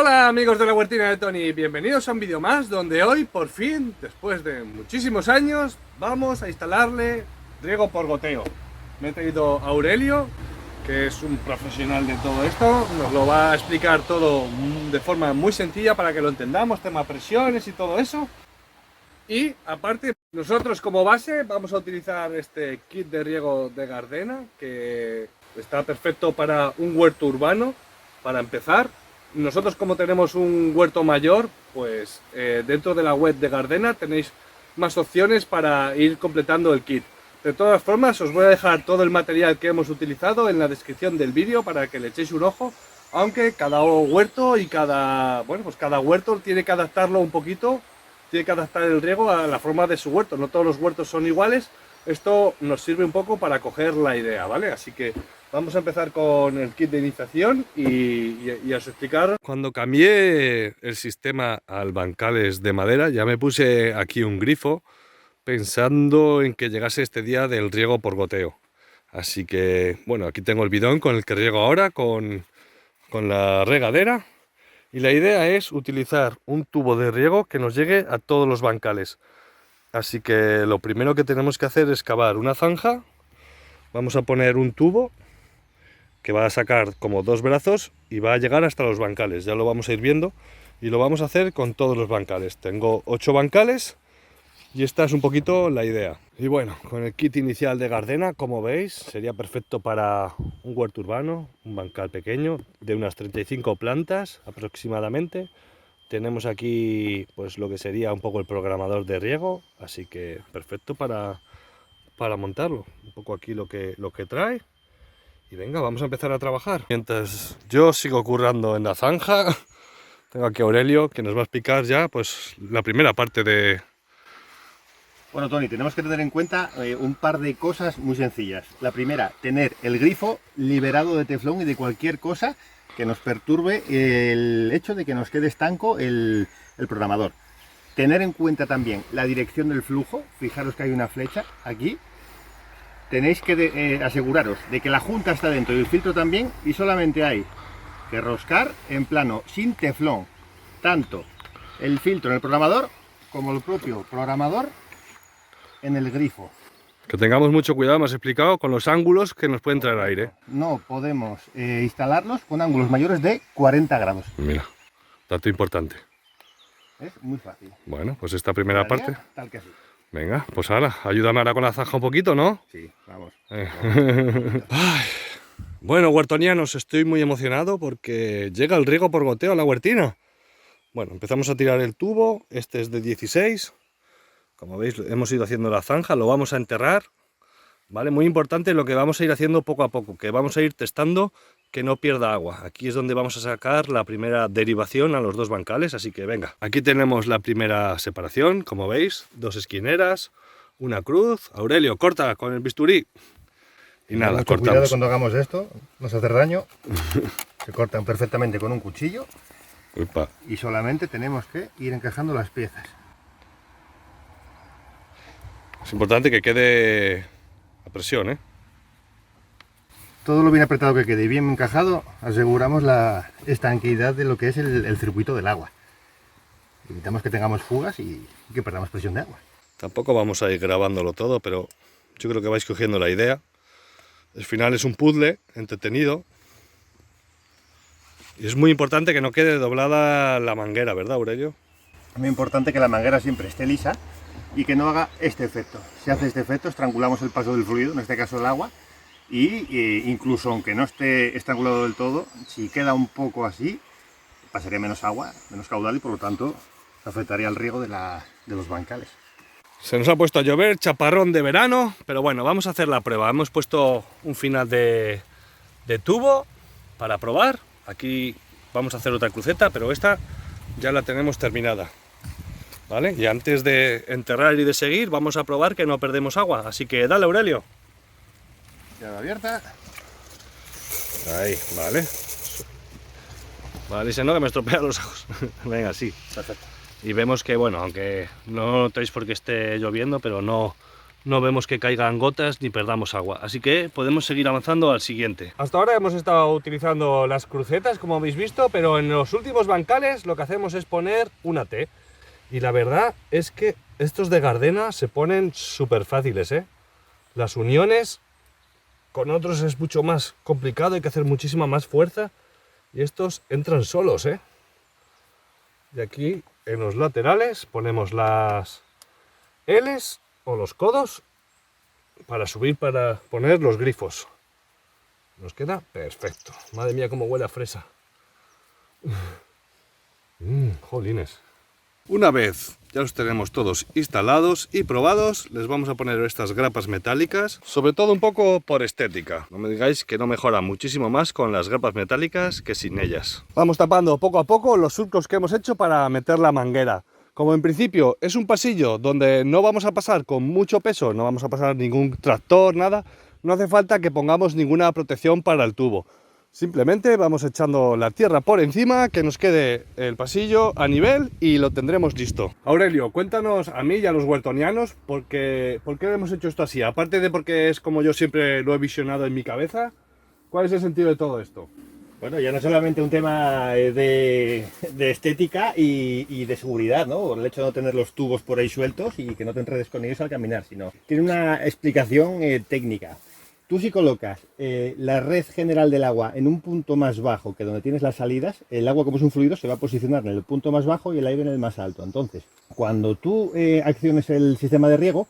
Hola amigos de la huertina de Tony, bienvenidos a un vídeo más donde hoy por fin, después de muchísimos años, vamos a instalarle riego por goteo. Me he traído a Aurelio, que es un profesional de todo esto, nos lo va a explicar todo de forma muy sencilla para que lo entendamos, tema presiones y todo eso. Y aparte, nosotros como base vamos a utilizar este kit de riego de Gardena, que está perfecto para un huerto urbano, para empezar. Nosotros, como tenemos un huerto mayor, pues dentro de la web de Gardena tenéis más opciones para ir completando el kit. De todas formas, os voy a dejar todo el material que hemos utilizado en la descripción del vídeo para que le echéis un ojo, aunque cada huerto y cada huerto tiene que adaptarlo un poquito, tiene que adaptar el riego a la forma de su huerto. No todos los huertos son iguales. Esto nos sirve un poco para coger la idea, ¿vale? Así que vamos a empezar con el kit de iniciación y os explicar. Cuando cambié el sistema al bancales de madera, ya me puse aquí un grifo pensando en que llegase este día del riego por goteo. Así que, bueno, aquí tengo el bidón con el que riego ahora, con la regadera. Y la idea es utilizar un tubo de riego que nos llegue a todos los bancales. Así que lo primero que tenemos que hacer es cavar una zanja. Vamos a poner un tubo que va a sacar como dos brazos y va a llegar hasta los bancales. Ya lo vamos a ir viendo y lo vamos a hacer con todos los bancales. Tengo 8 bancales y esta es un poquito la idea. Y bueno, con el kit inicial de Gardena, como veis, sería perfecto para un huerto urbano, un bancal pequeño de unas 35 plantas aproximadamente. Tenemos aquí pues lo que sería un poco el programador de riego, así que perfecto para montarlo. Un poco aquí lo que trae. Y venga, vamos a empezar a trabajar. Mientras yo sigo currando en la zanja, tengo aquí a Aurelio que nos va a explicar ya pues la primera parte de... Bueno, Tony, tenemos que tener en cuenta un par de cosas muy sencillas. La primera, tener el grifo liberado de teflón y de cualquier cosa que nos perturbe el hecho de que nos quede estanco el programador. Tener en cuenta también la dirección del flujo. Fijaros que hay una flecha aquí. Tenéis que aseguraros de que la junta está dentro y el filtro también, y solamente hay que roscar en plano sin teflón tanto el filtro en el programador como el propio programador en el grifo. Que tengamos mucho cuidado, me has explicado, con los ángulos que nos pueden traer aire. No podemos instalarlos con ángulos mayores de 40 grados. Mira, dato importante. Es muy fácil. Bueno, pues esta primera parte. Tal que sí. Venga, pues ahora, ayúdame ahora con la zanja un poquito, ¿no? Sí, vamos. Ay, bueno, huertonianos, estoy muy emocionado porque llega el riego por goteo a la huertina. Bueno, empezamos a tirar el tubo, este es de 16. Como veis, hemos ido haciendo la zanja, lo vamos a enterrar. ¿Vale? Muy importante lo que vamos a ir haciendo poco a poco, que vamos a ir testando que no pierda agua. Aquí es donde vamos a sacar la primera derivación a los dos bancales, así que venga. Aquí tenemos la primera separación, como veis, 2 esquineras, una cruz. Aurelio, corta con el bisturí. Y nada, mucho cortamos. Cuidado cuando hagamos esto, no se hace daño. Se cortan perfectamente con un cuchillo. Upa. Y solamente tenemos que ir encajando las piezas. Es importante que quede a presión, ¿eh? Todo lo bien apretado que quede y bien encajado, aseguramos la estanqueidad de lo que es el circuito del agua. Evitamos que tengamos fugas y que perdamos presión de agua. Tampoco vamos a ir grabándolo todo, pero yo creo que vais cogiendo la idea. Al final es un puzzle entretenido. Y es muy importante que no quede doblada la manguera, ¿verdad, Aurelio? Es muy importante que la manguera siempre esté lisa y que no haga este efecto. Si hace este efecto, estrangulamos el paso del fluido, en este caso el agua, y incluso aunque no esté estrangulado del todo, si queda un poco así, pasaría menos agua, menos caudal, y por lo tanto afectaría al riego de los bancales. Se nos ha puesto a llover, chaparrón de verano, pero bueno, vamos a hacer la prueba. Hemos puesto un final de tubo para probar. Aquí vamos a hacer otra cruceta, pero esta ya la tenemos terminada. ¿Vale? Y antes de enterrar y de seguir, vamos a probar que no perdemos agua. Así que dale, Aurelio. Llave abierta. Ahí, vale. Vale, dice no, que me estropea los ojos. Venga, sí. Perfecto. Y vemos que, bueno, aunque no notéis porque esté lloviendo, pero no no vemos que caigan gotas ni perdamos agua. Así que podemos seguir avanzando al siguiente. Hasta ahora hemos estado utilizando las crucetas, como habéis visto, pero en los últimos bancales lo que hacemos es poner una T. Y la verdad es que estos de Gardena se ponen súper fáciles, ¿eh? Las uniones con otros es mucho más complicado, hay que hacer muchísima más fuerza. Y estos entran solos, ¿eh? Y aquí en los laterales ponemos las L's o los codos para subir, para poner los grifos. Nos queda perfecto. Madre mía, cómo huele a fresa. Jolines. Una vez ya los tenemos todos instalados y probados, les vamos a poner estas grapas metálicas, sobre todo un poco por estética. No me digáis que no mejora muchísimo más con las grapas metálicas que sin ellas. Vamos tapando poco a poco los surcos que hemos hecho para meter la manguera. Como en principio es un pasillo donde no vamos a pasar con mucho peso, no vamos a pasar ningún tractor, nada, no hace falta que pongamos ninguna protección para el tubo. Simplemente vamos echando la tierra por encima, que nos quede el pasillo a nivel y lo tendremos listo. Aurelio, cuéntanos a mí y a los huertonianos por qué hemos hecho esto así. Aparte de porque es como yo siempre lo he visionado en mi cabeza, ¿cuál es el sentido de todo esto? Bueno, ya no solamente un tema de estética y de seguridad, ¿no? Por el hecho de no tener los tubos por ahí sueltos y que no te enredes con ellos al caminar, sino tiene una explicación técnica. Tú si colocas la red general del agua en un punto más bajo que donde tienes las salidas, el agua, como es un fluido, se va a posicionar en el punto más bajo y el aire en el más alto. Entonces, cuando tú acciones el sistema de riego,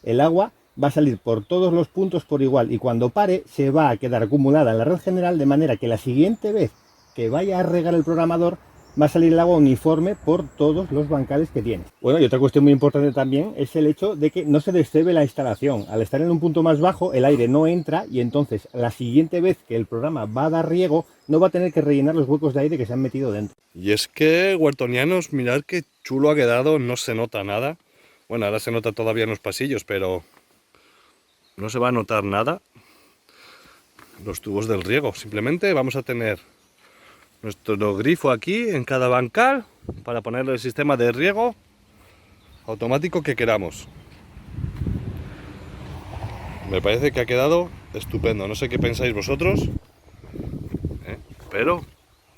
el agua va a salir por todos los puntos por igual y cuando pare se va a quedar acumulada en la red general, de manera que la siguiente vez que vaya a regar el programador va a salir el agua uniforme por todos los bancales que tiene. Bueno, y otra cuestión muy importante también es el hecho de que no se descebe la instalación. Al estar en un punto más bajo, el aire no entra y entonces la siguiente vez que el programa va a dar riego, no va a tener que rellenar los huecos de aire que se han metido dentro. Y es que, huertonianos, mirad qué chulo ha quedado, no se nota nada. Bueno, ahora se nota todavía en los pasillos, pero no se va a notar nada los tubos del riego. Simplemente vamos a tener nuestro grifo aquí en cada bancal para ponerle el sistema de riego automático que queramos. Me parece que ha quedado estupendo. No sé qué pensáis vosotros, pero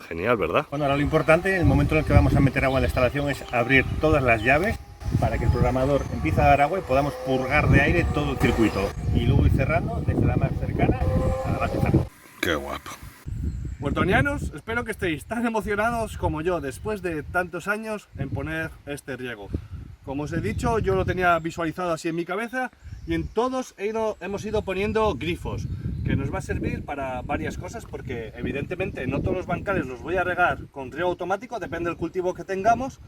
genial, ¿verdad? Bueno, ahora lo importante, en el momento en el que vamos a meter agua en la instalación, es abrir todas las llaves para que el programador empiece a dar agua y podamos purgar de aire todo el circuito. Y luego ir cerrando desde la más cercana a la más lejana. ¡Qué guapo! Huertonianos, espero que estéis tan emocionados como yo después de tantos años en poner este riego. Como os he dicho, yo lo tenía visualizado así en mi cabeza y en todos hemos ido poniendo grifos, que nos va a servir para varias cosas porque evidentemente no todos los bancales los voy a regar con riego automático, depende del cultivo que tengamos.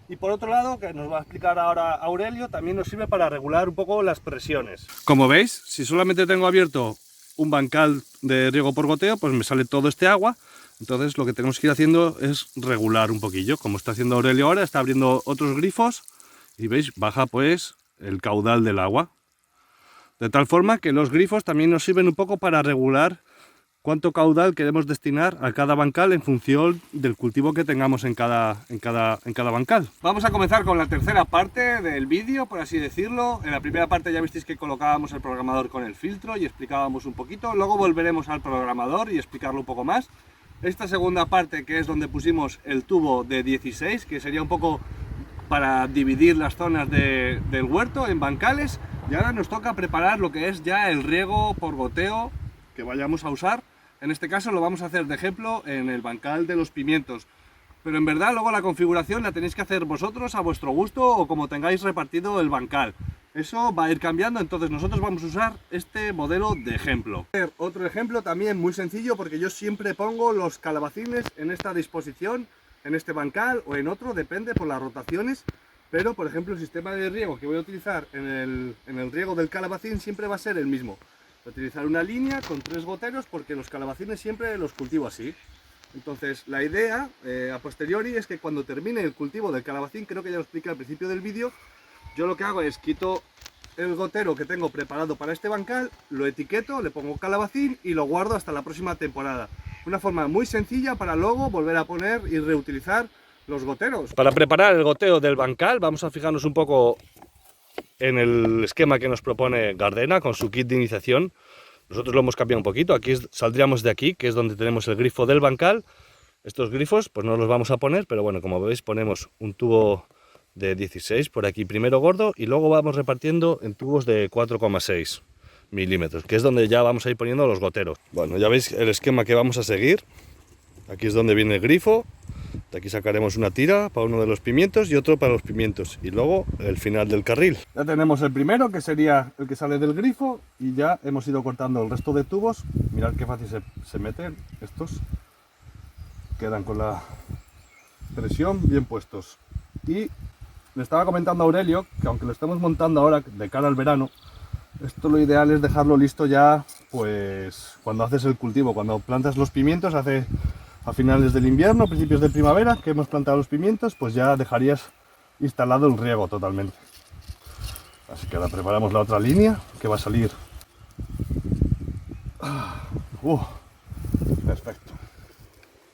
Y por otro lado, que nos va a explicar ahora Aurelio, también nos sirve para regular un poco las presiones. Como veis, si solamente tengo abierto un bancal de riego por goteo, pues me sale todo este agua. Entonces lo que tenemos que ir haciendo es regular un poquillo, como está haciendo Aurelio ahora, está abriendo otros grifos y veis, baja pues el caudal del agua. De tal forma que los grifos también nos sirven un poco para regular cuánto caudal queremos destinar a cada bancal en función del cultivo que tengamos en cada bancal. Vamos a comenzar con la tercera parte del vídeo, por así decirlo. En la primera parte ya visteis que colocábamos el programador con el filtro y explicábamos un poquito. Luego volveremos al programador y explicarlo un poco más. Esta segunda parte, que es donde pusimos el tubo de 16, que sería un poco para dividir las zonas del huerto en bancales. Y ahora nos toca preparar lo que es ya el riego por goteo que vayamos a usar. En este caso lo vamos a hacer de ejemplo en el bancal de los pimientos. Pero en verdad luego la configuración la tenéis que hacer vosotros a vuestro gusto o como tengáis repartido el bancal. Eso va a ir cambiando, entonces nosotros vamos a usar este modelo de ejemplo. Otro ejemplo también muy sencillo porque yo siempre pongo los calabacines en esta disposición, en este bancal o en otro, depende por las rotaciones. Pero por ejemplo el sistema de riego que voy a utilizar en el riego del calabacín siempre va a ser el mismo. Voy a utilizar una línea con 3 goteros porque los calabacines siempre los cultivo así. Entonces la idea a posteriori es que cuando termine el cultivo del calabacín, creo que ya lo expliqué al principio del vídeo, yo lo que hago es quito el gotero que tengo preparado para este bancal, lo etiqueto, le pongo calabacín y lo guardo hasta la próxima temporada. Una forma muy sencilla para luego volver a poner y reutilizar los goteros. Para preparar el goteo del bancal vamos a fijarnos un poco en el esquema que nos propone Gardena con su kit de iniciación. Nosotros lo hemos cambiado un poquito. Aquí saldríamos de aquí, que es donde tenemos el grifo del bancal. Estos grifos pues no los vamos a poner, pero bueno, como veis ponemos un tubo de 16 por aquí primero gordo y luego vamos repartiendo en tubos de 4,6 milímetros, que es donde ya vamos a ir poniendo los goteros. Bueno, ya veis el esquema que vamos a seguir. Aquí es donde viene el grifo. De aquí sacaremos una tira para uno de los pimientos y otro para los pimientos. Y luego el final del carril. Ya tenemos el primero, que sería el que sale del grifo. Y ya hemos ido cortando el resto de tubos. Mirad qué fácil se meten estos. Quedan con la presión bien puestos. Y le estaba comentando a Aurelio que aunque lo estemos montando ahora de cara al verano, esto lo ideal es dejarlo listo ya pues cuando haces el cultivo, cuando plantas los pimientos, a finales del invierno, principios de primavera, que hemos plantado los pimientos, pues ya dejarías instalado el riego totalmente. Así que ahora preparamos la otra línea que va a salir. Perfecto.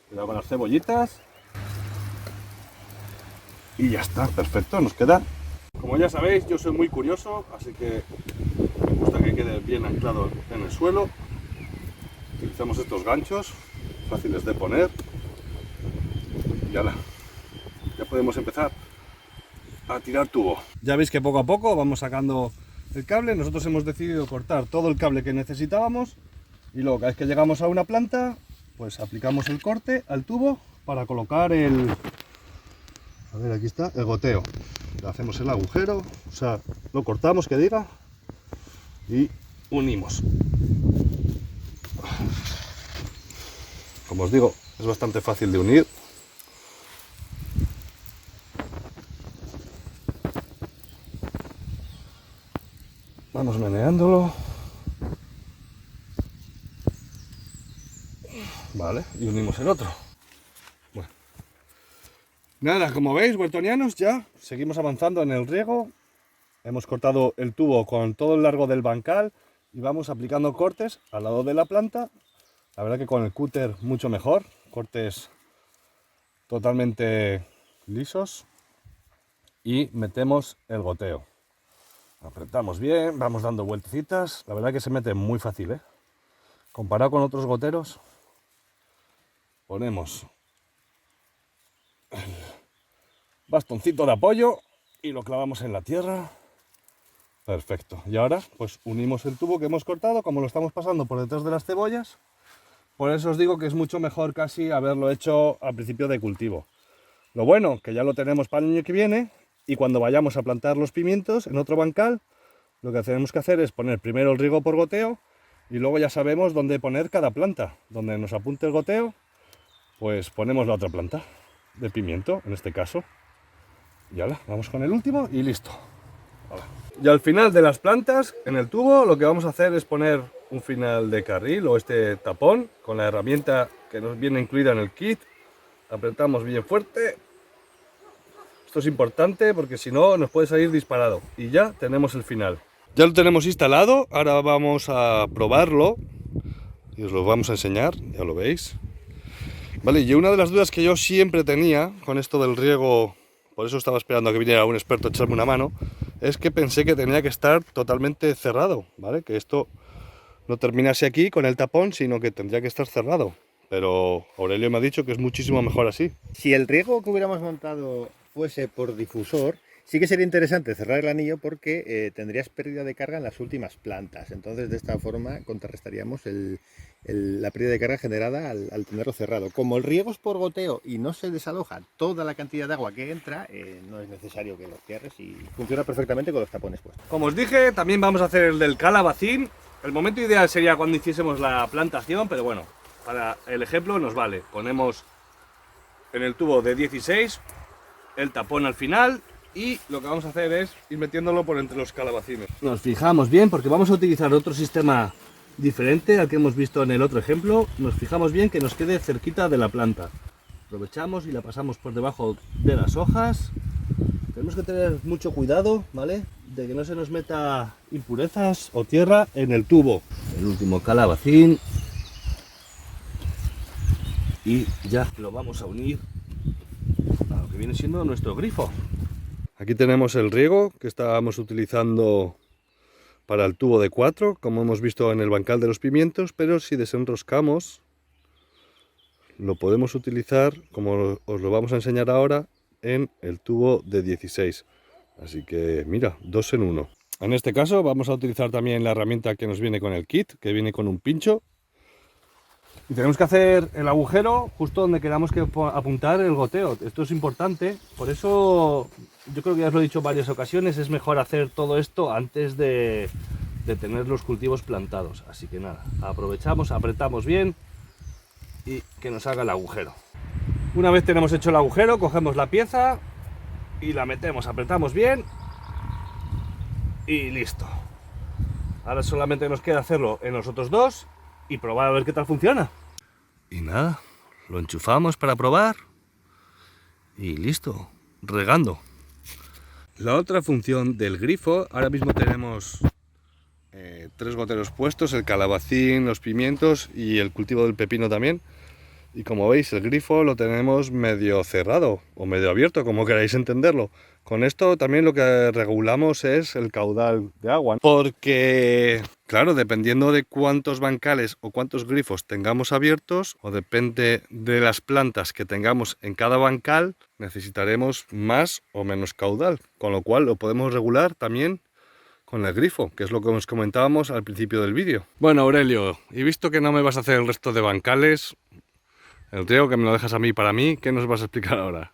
Cuidado con las cebollitas. Y ya está, perfecto, nos queda. Como ya sabéis, yo soy muy curioso, así que me gusta que quede bien anclado en el suelo. Utilizamos estos ganchos, fáciles de poner. Y ala, ya podemos empezar a tirar tubo. Ya veis que poco a poco vamos sacando el cable. Nosotros hemos decidido cortar todo el cable que necesitábamos y luego cada vez que llegamos a una planta, pues aplicamos el corte al tubo para colocar el... A ver, aquí está, el goteo. Le hacemos el agujero, o sea, lo cortamos, que diga, y unimos. Como os digo, es bastante fácil de unir. Vamos meneándolo. Vale, y unimos el otro. Bueno. Nada, como veis, huertonianos, ya seguimos avanzando en el riego. Hemos cortado el tubo con todo el largo del bancal y vamos aplicando cortes al lado de la planta. La verdad que con el cúter mucho mejor, cortes totalmente lisos y metemos el goteo. Apretamos bien, vamos dando vueltecitas. La verdad que se mete muy fácil, ¿eh? Comparado con otros goteros, ponemos el bastoncito de apoyo y lo clavamos en la tierra. Perfecto. Y ahora pues unimos el tubo que hemos cortado, como lo estamos pasando por detrás de las cebollas. Por eso os digo que es mucho mejor casi haberlo hecho al principio de cultivo. Lo bueno, que ya lo tenemos para el año que viene y cuando vayamos a plantar los pimientos en otro bancal, lo que tenemos que hacer es poner primero el riego por goteo y luego ya sabemos dónde poner cada planta. Donde nos apunte el goteo, pues ponemos la otra planta de pimiento, en este caso. Y ahora vamos con el último y listo. Ahora. Y al final de las plantas, en el tubo, lo que vamos a hacer es poner un final de carril o este tapón con la herramienta que nos viene incluida en el kit. Apretamos bien fuerte. Esto es importante porque si no nos puede salir disparado. Y ya tenemos el final. Ya lo tenemos instalado, ahora vamos a probarlo y os lo vamos a enseñar, ya lo veis. Vale, y una de las dudas que yo siempre tenía con esto del riego, por eso estaba esperando a que viniera un experto a echarme una mano, es que pensé que tenía que estar totalmente cerrado, ¿vale? Que esto no terminase aquí con el tapón, sino que tendría que estar cerrado. Pero Aurelio me ha dicho que es muchísimo mejor así. Si el riego que hubiéramos montado fuese por difusor, sí que sería interesante cerrar el anillo porque tendrías pérdida de carga en las últimas plantas. Entonces, de esta forma contrarrestaríamos la pérdida de carga generada al tenerlo cerrado. Como el riego es por goteo y no se desaloja toda la cantidad de agua que entra, no es necesario que lo cierres y funciona perfectamente con los tapones puestos. Como os dije, también vamos a hacer el del calabacín. El momento ideal sería cuando hiciésemos la plantación, pero bueno, para el ejemplo nos vale. Ponemos en el tubo de 16 el tapón al final y lo que vamos a hacer es ir metiéndolo por entre los calabacines. Nos fijamos bien porque vamos a utilizar otro sistema diferente al que hemos visto en el otro ejemplo. Nos fijamos bien que nos quede cerquita de la planta. Aprovechamos y la pasamos por debajo de las hojas. Tenemos que tener mucho cuidado, ¿vale? De que no se nos meta impurezas o tierra en el tubo. El último calabacín. Y ya lo vamos a unir a lo que viene siendo nuestro grifo. Aquí tenemos el riego que estábamos utilizando para el tubo de 4, como hemos visto en el bancal de los pimientos, pero si desenroscamos lo podemos utilizar, como os lo vamos a enseñar ahora, en el tubo de 16. Así que mira, 2 en 1. En este caso vamos a utilizar también la herramienta que nos viene con el kit, que viene con un pincho. Y tenemos que hacer el agujero justo donde queramos que apuntar el goteo. Esto es importante, por eso yo creo que ya os lo he dicho en varias ocasiones, es mejor hacer todo esto antes de tener los cultivos plantados. Así que nada, aprovechamos, apretamos bien y que nos haga el agujero. Una vez tenemos hecho el agujero, cogemos la pieza y la metemos, apretamos bien y listo. Ahora solamente nos queda hacerlo en los otros dos y probar a ver qué tal funciona. Y nada, lo enchufamos para probar y listo, regando. La otra función del grifo, ahora mismo tenemos 3 goteros puestos, el calabacín, los pimientos y el cultivo del pepino también. Y como veis, el grifo lo tenemos medio cerrado o medio abierto, como queráis entenderlo. Con esto también lo que regulamos es el caudal de agua, porque, claro, dependiendo de cuántos bancales o cuántos grifos tengamos abiertos, o depende de las plantas que tengamos en cada bancal, necesitaremos más o menos caudal, con lo cual lo podemos regular también con el grifo, que es lo que os comentábamos al principio del vídeo. Bueno, Aurelio, y visto que no me vas a hacer el resto de bancales, el riego que me lo dejas a mí para mí, ¿qué nos vas a explicar ahora?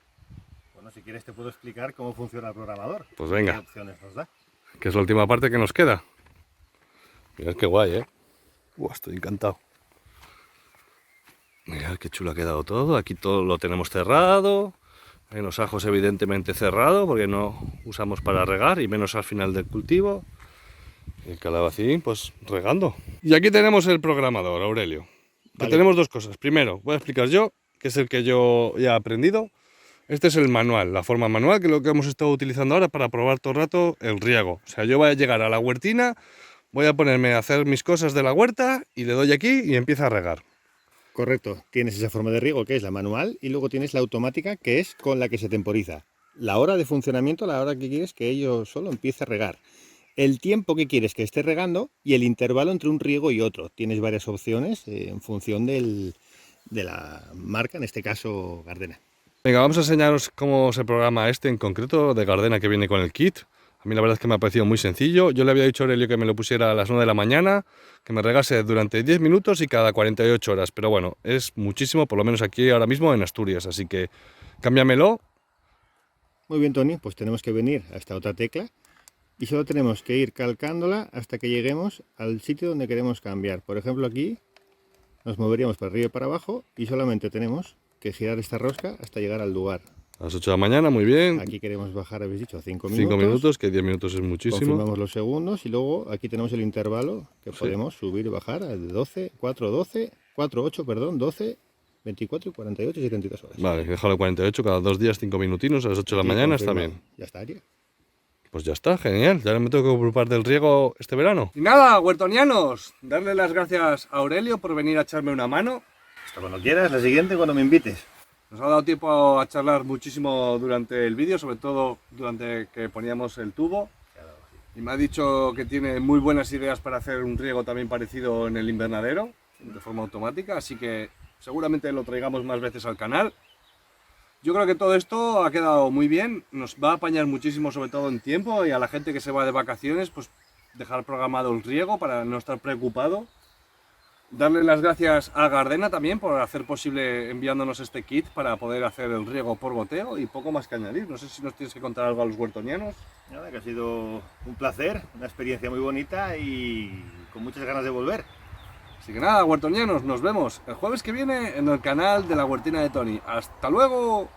Bueno, si quieres te puedo explicar cómo funciona el programador. Pues venga. ¿Qué opciones nos da? Que es la última parte que nos queda. Mirad qué guay, ¿eh? Estoy encantado. Mirad qué chulo ha quedado todo. Aquí todo lo tenemos cerrado. En los ajos evidentemente cerrado, porque no usamos para regar, y menos al final del cultivo. El calabacín, pues regando. Y aquí tenemos el programador, Aurelio. Vale. Tenemos dos cosas. Primero, voy a explicar yo, que es el que yo ya he aprendido. Este es el manual, la forma manual, que es lo que hemos estado utilizando ahora para probar todo el rato el riego. O sea, yo voy a llegar a la huertina, voy a ponerme a hacer mis cosas de la huerta y le doy aquí y empieza a regar. Correcto, tienes esa forma de riego que es la manual y luego tienes la automática que es con la que se temporiza. La hora de funcionamiento, la hora que quieres que ello solo empiece a regar. El tiempo que quieres que esté regando y el intervalo entre un riego y otro. Tienes varias opciones en función de la marca, en este caso Gardena. Venga, vamos a enseñaros cómo se programa este en concreto de Gardena que viene con el kit. A mí la verdad es que me ha parecido muy sencillo. Yo le había dicho a Aurelio que me lo pusiera a las 9 de la mañana, que me regase durante 10 minutos y cada 48 horas. Pero bueno, es muchísimo, por lo menos aquí ahora mismo en Asturias. Así que cámbiamelo. Muy bien, Tony, pues tenemos que venir a esta otra tecla. Y solo tenemos que ir calcándola hasta que lleguemos al sitio donde queremos cambiar. Por ejemplo, aquí nos moveríamos para arriba y para abajo y solamente tenemos que girar esta rosca hasta llegar al lugar. A las 8 de la mañana, muy bien. Aquí queremos bajar, habéis dicho, 5 minutos. 5 minutos, que 10 minutos es muchísimo. Confirmamos los segundos y luego aquí tenemos el intervalo que podemos subir y bajar a 12, 4, 12, 4, 8, perdón, 12, 24, 48 y 72 horas. Vale, déjalo 48, cada 2 días 5 minutinos, a las 8 de la mañana está bien. Ya estaría. Pues ya está, genial. Ya me tengo que ocupar del riego este verano. Y nada, huertonianos, darle las gracias a Aurelio por venir a echarme una mano. Hasta cuando quieras, la siguiente cuando me invites. Nos ha dado tiempo a charlar muchísimo durante el vídeo, sobre todo durante que poníamos el tubo. Y me ha dicho que tiene muy buenas ideas para hacer un riego también parecido en el invernadero, de forma automática, así que seguramente lo traigamos más veces al canal. Yo creo que todo esto ha quedado muy bien, nos va a apañar muchísimo, sobre todo en tiempo, y a la gente que se va de vacaciones, pues dejar programado el riego para no estar preocupado. Darle las gracias a Gardena también por hacer posible enviándonos este kit para poder hacer el riego por goteo, y poco más que añadir. No sé si nos tienes que contar algo a los huertonianos. Nada, que ha sido un placer, una experiencia muy bonita y con muchas ganas de volver. Así que nada, huertonianos, nos vemos el jueves que viene en el canal de la Huertina de Tony. ¡Hasta luego!